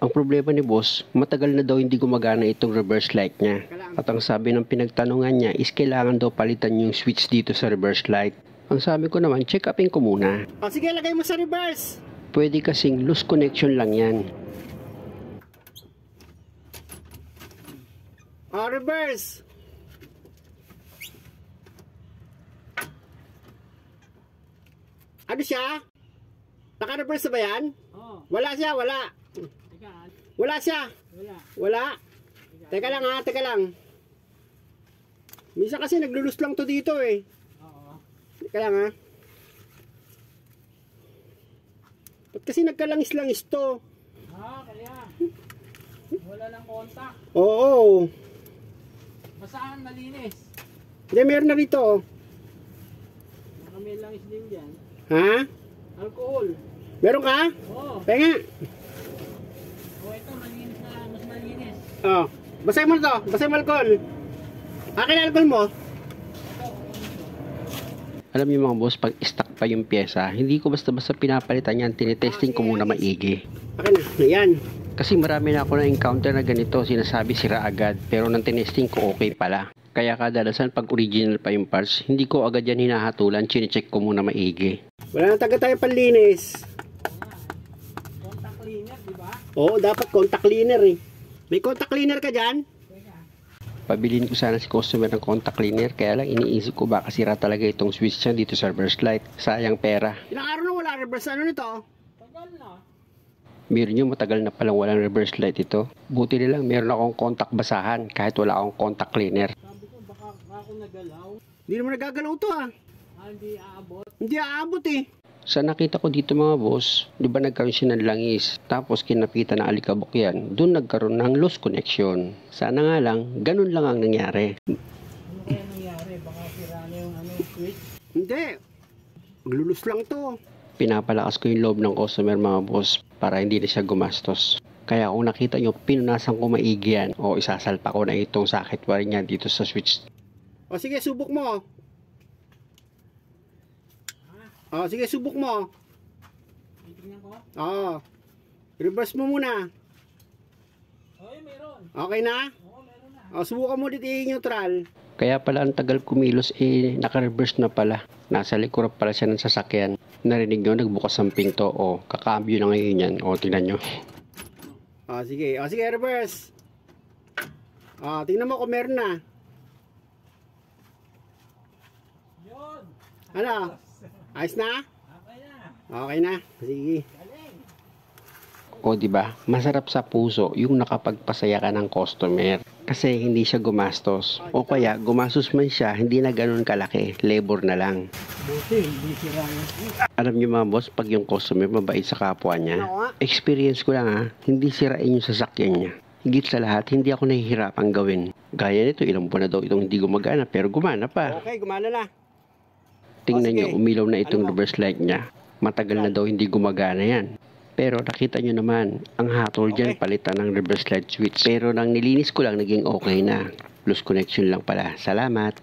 Ang problema ni boss, matagal na daw hindi gumagana itong reverse light niya. At ang sabi ng pinagtanungan niya is kailangan daw palitan yung switch dito sa reverse light. Ang sabi ko naman, check upin ko muna. O sige, lagay mo sa reverse. Pwede kasing loose connection lang yan. O, reverse. Ano siya? Naka-reverse na ba yan? Oo. Wala siya, wala. Teka. Wala siya. Wala. Wala. Teka lang ha, teka lang. Minsan kasi naglulus lang to dito eh. Oo. Teka lang ha. Ba't kasi nagkalangis-langis to? Kaya. Wala lang kontak. Oo. Basaan malinis. Hindi, meron na rito oh. Baka may langis din dyan. Ha? Alcohol. Meron ka? Oo. Penga. Ito malinis na. Mas malinis. Oh. Basahin mo na to. Basahin mo alcohol. Akin na alcohol mo. Alam niyo mga boss, pag stock pa yung pyesa, hindi ko basta-basta pinapalitan yan, tinetesting ko muna maigi. Akin na. Ayan. Kasi marami na ako na-encounter na ganito, sinasabi sira agad, pero nang tinesting ko okay pala. Kaya kadalasan pag original pa yung parts, hindi ko agad yan hinahatulan, chinecheck ko muna maigi. Wala na taga tayo panlinis. Contact cleaner, di ba? Oo, dapat contact cleaner eh. May contact cleaner ka dyan? Pabilin ko sana si customer ng contact cleaner, kaya lang iniisip ko baka sira talaga itong switch niya dito sa reverse light. Sayang pera. Ilang araw na wala reverse ano nito? Tagal na. Meron nyo, matagal na palang walang reverse light ito. Buti na lang meron akong contact basahan kahit wala akong contact cleaner. Sabi ko baka ako nagalaw. Hindi naman nagagalaw to ah. Hindi aabot. Hindi aabot eh. Sa nakita ko dito mga boss, di ba nagkaroon siya ng langis, tapos kinapitan ng alikabok yan, doon nagkaroon ng loose connection. Sana nga lang, ganun lang ang nangyari. Ano kaya nangyari? Baka sira na yung switch? Hindi. Maglulus lang to. Pinapalakas ko yung loob ng customer mga boss para hindi na siya gumastos. Kaya kung nakita nyo, pinunasan ko maigi yan o isasalpa ko na itong socket wire niya dito sa switch. O sige, subok mo. O sige, subok mo. Tingnan ko. Oo. Reverse mo muna. Oy, meron. Okay na? Oo, meron na. O, subukan mo dito yung neutral. Kaya pala ang tagal kumilos naka-reverse na pala. Nasa likuran pala siya ng sasakyan. Narinig nyo, nagbukas ang pinto o kakambyo na ngayon yan. O, tingnan nyo. O sige, reverse. O, tingnan mo kung meron na. Yun. Ano? Ayos na? Okay na. Okay na. Sige. Galing. O di ba? Masarap sa puso yung nakapagpasaya ka ng customer kasi hindi siya gumastos. O kaya gumastos man siya, hindi na ganun kalaki, labor na lang. Buti, hindi sira yung switch. Alam niyo mga boss, pag yung customer mabait sa kapwa niya, experience ko lang ha, hindi sirain yung sasakyan niya. Higit sa lahat, hindi ako nahihirapang gawin. Gaya nito, ilang buwan na daw itong hindi gumagana pero gumana pa. Okay, gumana na. Tingnan nyo, sige. umilaw na itong Ano mo? reverse light niya. Matagal na daw hindi gumagana yan. Pero nakita nyo naman, ang hatol dyan palitan ng reverse light switch. Pero nang nilinis ko lang, naging okay na. Loose connection lang pala. Salamat!